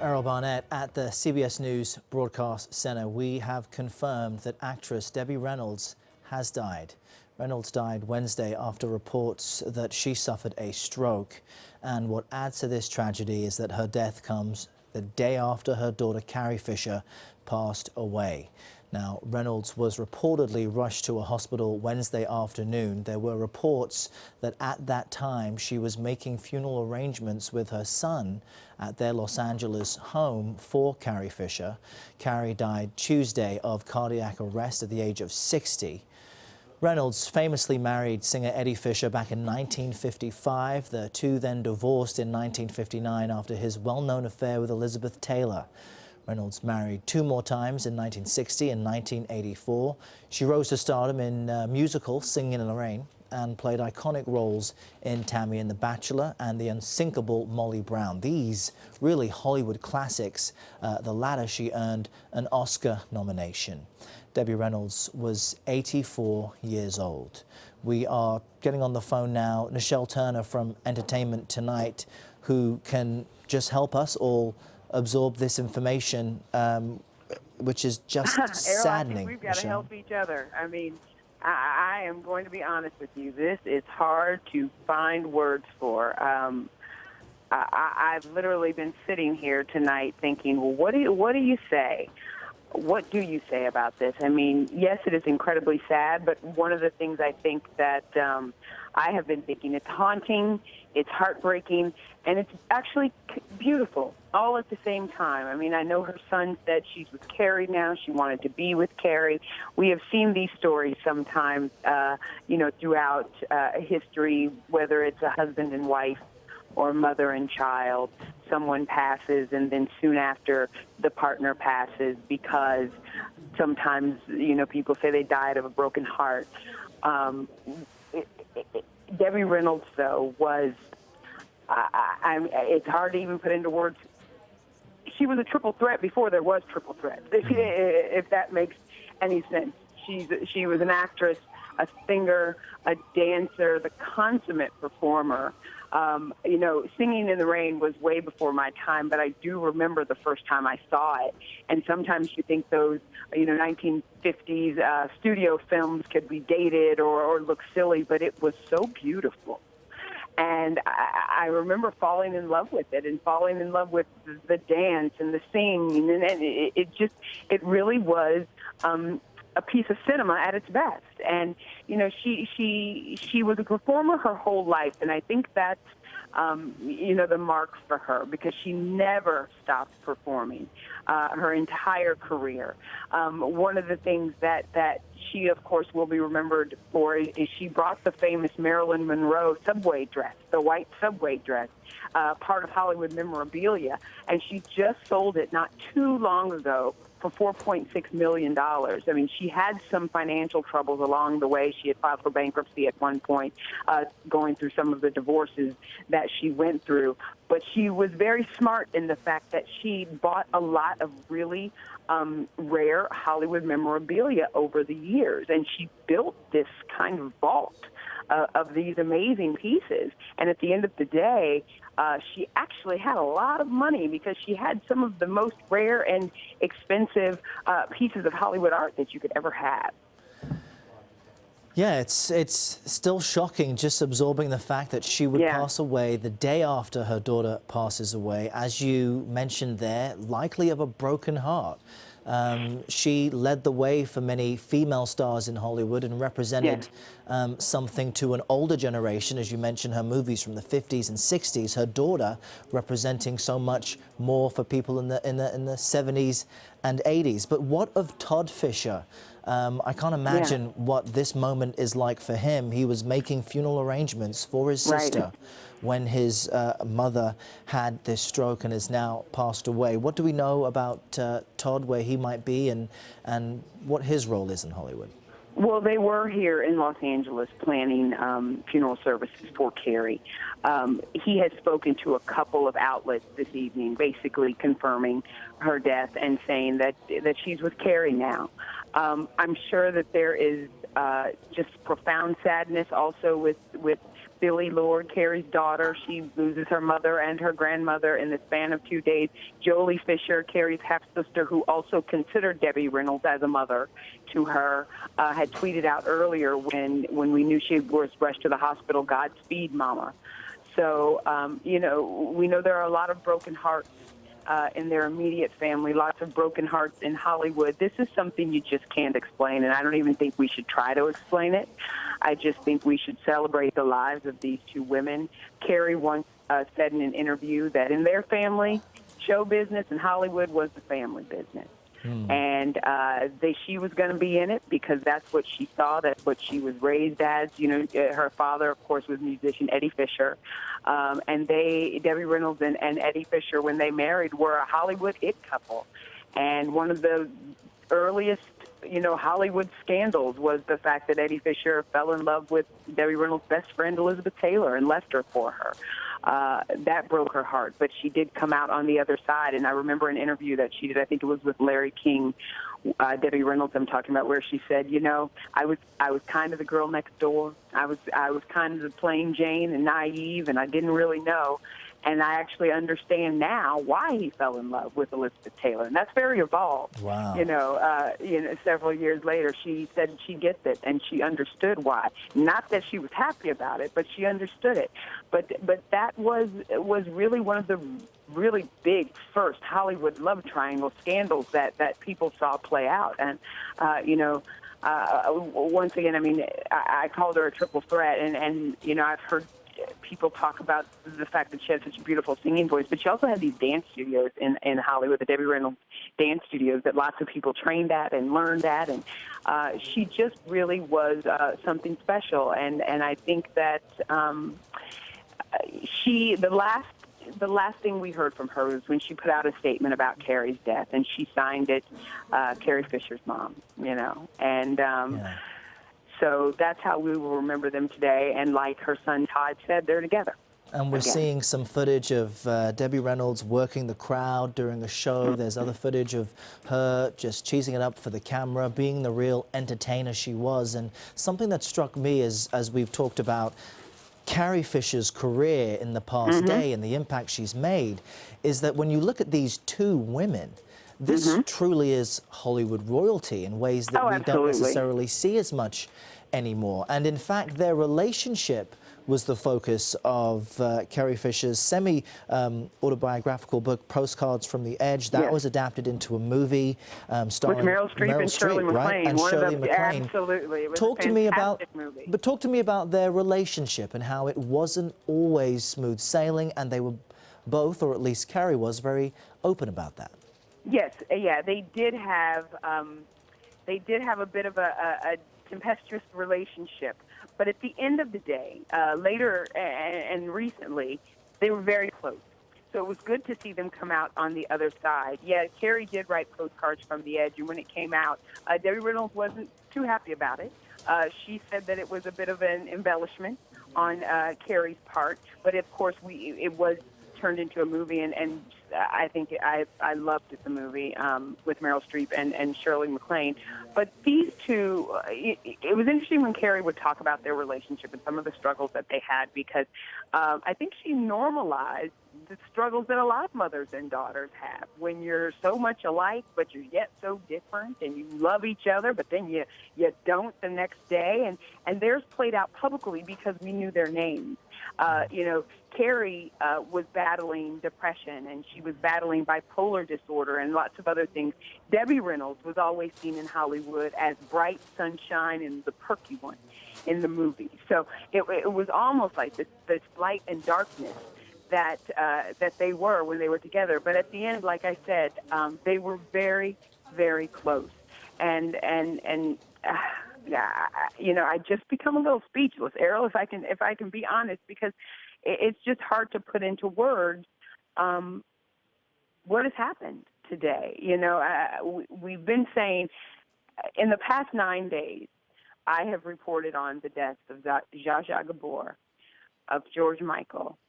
Errol Barnett at the CBS News Broadcast Center. We have confirmed that actress Debbie Reynolds has died. Reynolds died Wednesday after reports that she suffered a stroke. And what adds to this tragedy is that her death comes the day after her daughter Carrie Fisher passed away. Now, Reynolds was reportedly rushed to a hospital Wednesday afternoon. There were reports that at that time she was making funeral arrangements with her son at their Los Angeles home for Carrie Fisher. Carrie died Tuesday of cardiac arrest at the age of 60. Reynolds famously married singer Eddie Fisher back in 1955. The two then divorced in 1959 after his well-known affair with Elizabeth Taylor. Reynolds married two more times in 1960 and 1984. She rose to stardom in musicals Singing in the Rain and played iconic roles in Tammy and the Bachelor and the unsinkable Molly Brown. These really Hollywood classics. The latter, she earned an Oscar nomination. Debbie Reynolds was 84 years old. We are getting on the phone now Nischelle Turner from Entertainment Tonight, who can just help us all absorb this information, which is just saddening. I think we've got to help each other. I mean, I am going to be honest with you. This is hard to find words for. I've literally been sitting here tonight thinking, well, what do you say? What do you say about this? I mean, yes, it is incredibly sad, but one of the things I think that I have been thinking, it's haunting, it's heartbreaking, and it's actually beautiful all at the same time. I mean, I know her son said she's with Carrie now. She wanted to be with Carrie. We have seen these stories sometimes, throughout history, whether it's a husband and wife or mother and child. Someone passes, and then soon after, the partner passes because sometimes, people say they died of a broken heart. Debbie Reynolds, though, was, it's hard to even put into words. She was a triple threat before there was triple threat, if that makes any sense. She was an actress, a singer, a dancer, the consummate performer. Singing in the Rain was way before my time, but I do remember the first time I saw it. And sometimes you think those, 1950s studio films could be dated or look silly, but it was so beautiful. And I remember falling in love with it and falling in love with the dance and the singing. And it really was a piece of cinema at its best. And, she was a performer her whole life. And I think that's, the mark for her, because she never stopped performing her entire career. One of the things that she, of course, will be remembered for is she brought the famous Marilyn Monroe subway dress, the white subway dress, part of Hollywood memorabilia. And she just sold it not too long ago for $4.6 million. I mean, she had some financial troubles along the way. She had filed for bankruptcy at one point, going through some of the divorces that she went through. But she was very smart in the fact that she bought a lot of really rare Hollywood memorabilia over the years, and she built this kind of vault of these amazing pieces. And at the end of the day, she actually had a lot of money because she had some of the most rare and expensive pieces of Hollywood art that you could ever have. Yeah, it's still shocking just absorbing the fact that she would pass away the day after her daughter passes away, as you mentioned there, likely of a broken heart. She led the way for many female stars in Hollywood and represented something to an older generation. As you mentioned, her movies from the 50s and 60s, her daughter representing so much more for people in the 70s and 80s. But what of Todd Fisher? I can't imagine what this moment is like for him. He was making funeral arrangements for his sister when his mother had this stroke and has now passed away. What do we know about Todd, where he might be, and what his role is in Hollywood? Well, they were here in Los Angeles planning funeral services for Carrie. He has spoken to a couple of outlets this evening, basically confirming her death and saying that she's with Carrie now. I'm sure that there is just profound sadness also with Billie Lord, Carrie's daughter. She loses her mother and her grandmother in the span of 2 days. Jolie Fisher, Carrie's half-sister, who also considered Debbie Reynolds as a mother to her, had tweeted out earlier when we knew she was rushed to the hospital, "Godspeed, Mama." So, we know there are a lot of broken hearts in their immediate family, lots of broken hearts in Hollywood. This is something you just can't explain, and I don't even think we should try to explain it. I just think we should celebrate the lives of these two women. Carrie once said in an interview that in their family, show business and Hollywood was the family business. And she was going to be in it because that's what she saw, that's what she was raised as. Her father, of course, was musician Eddie Fisher. And Debbie Reynolds and Eddie Fisher, when they married, were a Hollywood hit couple. And one of the earliest, Hollywood scandals was the fact that Eddie Fisher fell in love with Debbie Reynolds' best friend, Elizabeth Taylor, and left her for her. That broke her heart, but she did come out on the other side. And I remember an interview that she did, I think it was with Larry King, Debbie Reynolds I'm talking about, where she said, I was kind of the girl next door. I was kind of the plain Jane and naive, and I didn't really know. And I actually understand now why he fell in love with Elizabeth Taylor. And that's very evolved. Wow. Several years later, she said she gets it, and she understood why. Not that she was happy about it, but she understood it. But that was really one of the really big first Hollywood love triangle scandals that people saw play out. And, once again, I called her a triple threat, and I've heard people talk about the fact that she had such a beautiful singing voice, but she also had these dance studios in Hollywood, the Debbie Reynolds dance studios that lots of people trained at and learned at, and she just really was something special. And I think that the last thing we heard from her was when she put out a statement about Carrie's death, and she signed it Carrie Fisher's mom, and Yeah. So that's how we will remember them today. And like her son Todd said, they're together. And we're again. seeing some footage of Debbie Reynolds working the crowd during a show. There's other footage of her just cheesing it up for the camera, being the real entertainer she was. And something that struck me as we've talked about Carrie Fisher's career in the past day and the impact she's made is that when you look at these two women, this truly is Hollywood royalty in ways that we don't necessarily see as much anymore. And in fact, their relationship was the focus of Carrie Fisher's semi-autobiographical book, Postcards from the Edge. That was adapted into a movie starring with Meryl Streep and Shirley MacLaine. Right? And Shirley MacLaine. Absolutely. It was Talk a to me about, fantastic movie. but talk to me about their relationship and how it wasn't always smooth sailing, and they were both, or at least Carrie was, very open about that. Yes, yeah, they did have a bit of a tempestuous relationship, but at the end of the day, later and recently, they were very close. So it was good to see them come out on the other side. Yeah, Carrie did write Postcards from the Edge, and when it came out, Debbie Reynolds wasn't too happy about it. She said that it was a bit of an embellishment on Carrie's part, but of course it was turned into a movie, and I think I loved the movie with Meryl Streep and Shirley MacLaine. But these two, it was interesting when Carrie would talk about their relationship and some of the struggles that they had, because I think she normalized the struggles that a lot of mothers and daughters have when you're so much alike, but you're yet so different, and you love each other, but then you don't the next day. And theirs played out publicly because we knew their names. Carrie was battling depression, and she was battling bipolar disorder and lots of other things. Debbie Reynolds was always seen in Hollywood as bright sunshine and the perky one in the movie. So it was almost like this light and darkness that they were when they were together. But at the end, like I said, they were very, very close. And I just become a little speechless, Errol, if I can be honest, because it's just hard to put into words what has happened today. We've been saying in the past 9 days, I have reported on the deaths of Zsa Zsa Gabor, of George Michael,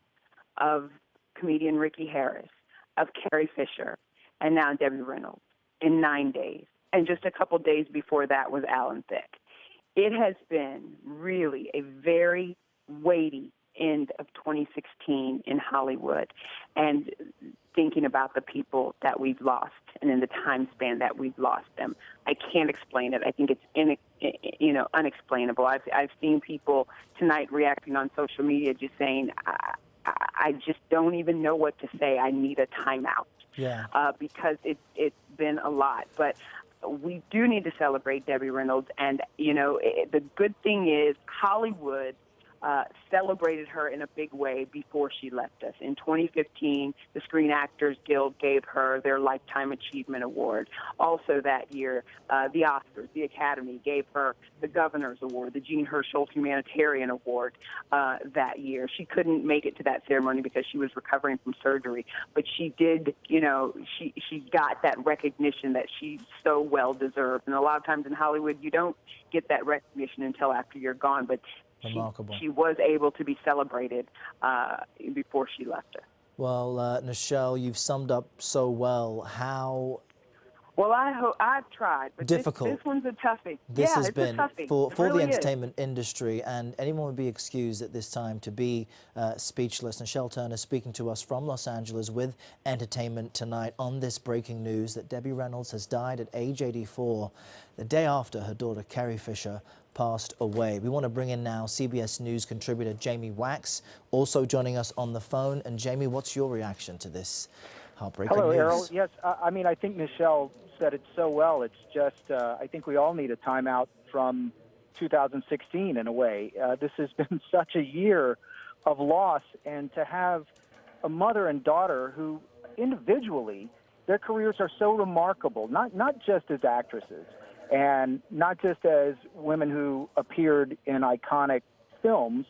of comedian Ricky Harris, of Carrie Fisher, and now Debbie Reynolds in 9 days. And just a couple days before that was Alan Thicke. It has been really a very weighty end of 2016 in Hollywood and thinking about the people that we've lost and in the time span that we've lost them. I can't explain it. I think it's unexplainable. I've seen people tonight reacting on social media just saying, I just don't even know what to say. I need a timeout. Yeah. Because it's been a lot. But we do need to celebrate Debbie Reynolds. And, the good thing is Hollywood celebrated her in a big way before she left us. In 2015, the Screen Actors Guild gave her their Lifetime Achievement Award. Also that year, the Oscars, the Academy, gave her the Governor's Award, the Jean Hersholt Humanitarian Award that year. She couldn't make it to that ceremony because she was recovering from surgery, but she did, she got that recognition that she so well deserved. And a lot of times in Hollywood, you don't get that recognition until after you're gone, but Remarkable. She was able to be celebrated before she left us. Well, Nischelle, you've summed up so well how Well, I've tried, but difficult this one's a toughie. This yeah, has it's been a toughie. for really the entertainment industry, and anyone would be excused at this time to be speechless. Nischelle Turner speaking to us from Los Angeles with Entertainment Tonight on this breaking news that Debbie Reynolds has died at age 84, the day after her daughter Carrie Fisher passed away. We want to bring in now CBS News contributor Jamie Wax, also joining us on the phone. And Jamie, what's your reaction to this heartbreaking Hello, news? Errol. Yes, I mean, I think Nischelle said it so well. It's just, I think we all need a timeout from 2016 in a way. This has been such a year of loss, and to have a mother and daughter who individually, their careers are so remarkable, not just as actresses and not just as women who appeared in iconic films,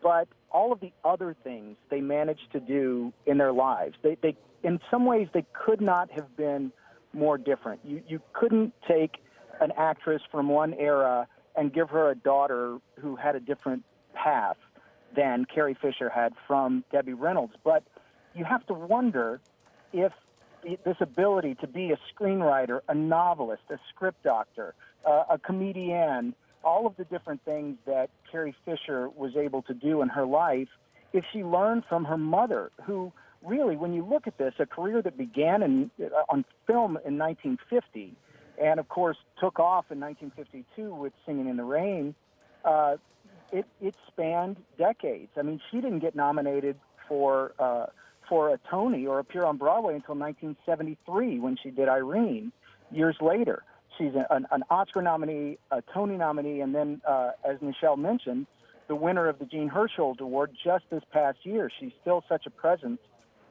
but all of the other things they managed to do in their lives. They in some ways, they could not have been more different. You couldn't take an actress from one era and give her a daughter who had a different path than Carrie Fisher had from Debbie Reynolds. But you have to wonder if this ability to be a screenwriter, a novelist, a script doctor, a comedian, all of the different things that Carrie Fisher was able to do in her life, if she learned from her mother, who really, when you look at this, a career that began on film in 1950 and, of course, took off in 1952 with Singing in the Rain, it spanned decades. I mean, she didn't get nominated for a Tony or appear on Broadway until 1973 when she did Irene, years later. She's an Oscar nominee, a Tony nominee, and then, as Nischelle mentioned, the winner of the Jean Hersholt Award just this past year. She's still such a presence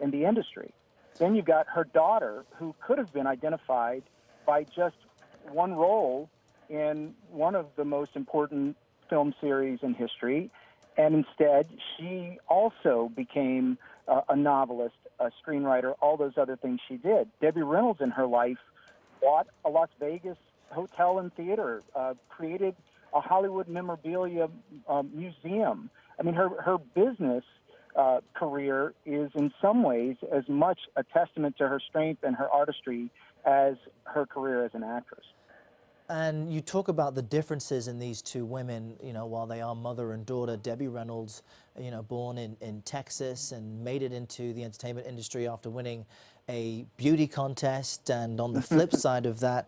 in the industry. Then you've got her daughter, who could have been identified by just one role in one of the most important film series in history, and instead she also became a novelist, a screenwriter, all those other things she did. Debbie Reynolds in her life bought a Las Vegas hotel and theater, created a Hollywood memorabilia museum. I mean, her business career is in some ways as much a testament to her strength and her artistry as her career as an actress. And you talk about the differences in these two women, while they are mother and daughter. Debbie Reynolds, born in Texas and made it into the entertainment industry after winning a beauty contest. And on the flip side of that,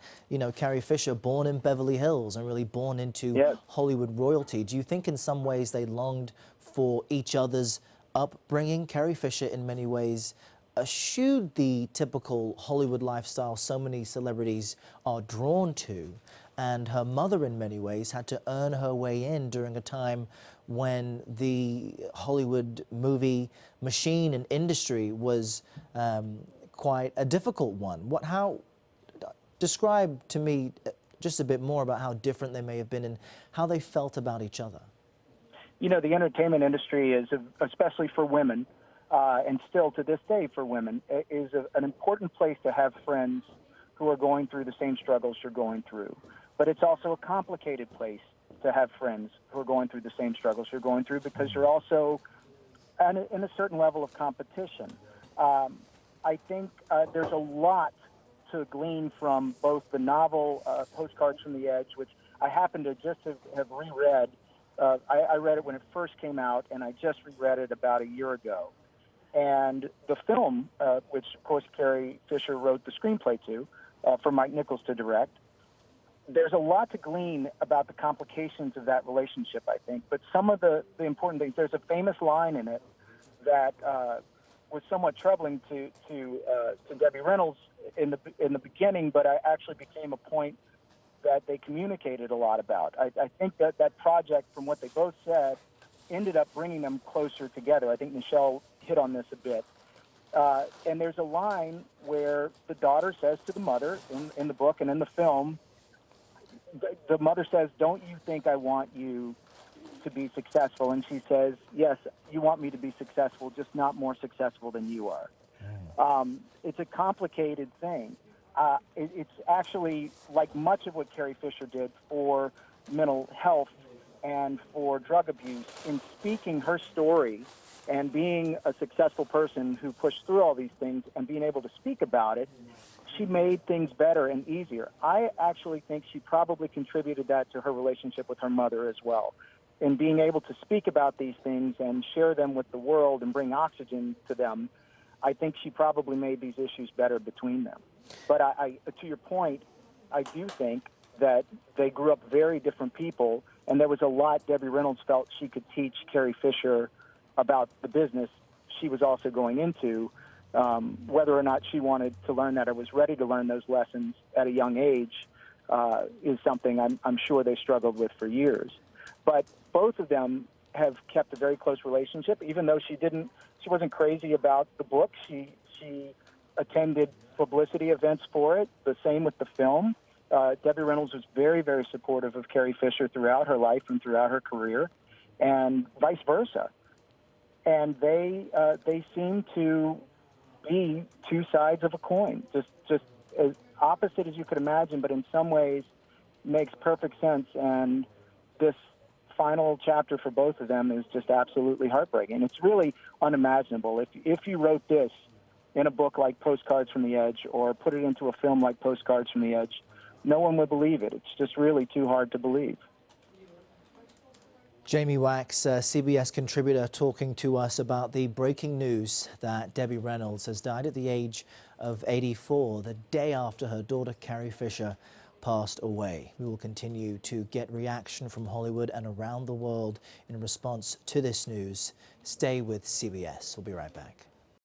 Carrie Fisher, born in Beverly Hills and really born into Hollywood royalty. Do you think in some ways they longed for each other's upbringing? Carrie Fisher, in many ways, eschewed the typical Hollywood lifestyle so many celebrities are drawn to, and her mother in many ways had to earn her way in during a time when the Hollywood movie machine and industry was quite a difficult one. Describe to me just a bit more about how different they may have been and how they felt about each other. The entertainment industry is, especially for women, and still to this day for women, is an important place to have friends who are going through the same struggles you're going through. But it's also a complicated place to have friends who are going through the same struggles you're going through, because you're also in a certain level of competition. I think there's a lot to glean from both the novel Postcards from the Edge, which I happen to just have reread, I read it when it first came out, and I just reread it about a year ago. And the film, which of course Carrie Fisher wrote the screenplay to, for Mike Nichols to direct, there's a lot to glean about the complications of that relationship, I think. But some of the important things, there's a famous line in it that was somewhat troubling to Debbie Reynolds in the beginning, but I actually became a point that they communicated a lot about. I think that project, from what they both said, ended up bringing them closer together. I think Nischelle hit on this a bit. And there's a line where the daughter says to the mother in the book and in the film, the mother says, "Don't you think I want you to be successful?" And she says, "Yes, you want me to be successful, just not more successful than you are." It's a complicated thing. It's actually like much of what Carrie Fisher did for mental health and for drug abuse, in speaking her story and being a successful person who pushed through all these things and being able to speak about it, she made things better and easier. I actually think she probably contributed that to her relationship with her mother as well. In being able to speak about these things and share them with the world and bring oxygen to them, I think she probably made these issues better between them. But to your point, I do think that they grew up very different people, and there was a lot Debbie Reynolds felt she could teach Carrie Fisher about the business she was also going into. Whether or not she wanted to learn that or was ready to learn those lessons at a young age is something I'm sure they struggled with for years. But both of them have kept a very close relationship, even though she wasn't crazy about the book. She attended publicity events for it. The same with the film. Debbie Reynolds was very, very supportive of Carrie Fisher throughout her life and throughout her career, and vice versa. And they seem to be two sides of a coin, just as opposite as you could imagine, but in some ways makes perfect sense. And this final chapter for both of them is just absolutely heartbreaking. It's really unimaginable. If you wrote this in a book like Postcards from the Edge or put it into a film like Postcards from the Edge, no one would believe it. It's just really too hard to believe. Jamie Wax, CBS contributor, talking to us about the breaking news that Debbie Reynolds has died at the age of 84, the day after her daughter Carrie Fisher passed away. We will continue to get reaction from Hollywood and around the world in response to this news. Stay with CBS. We'll be right back.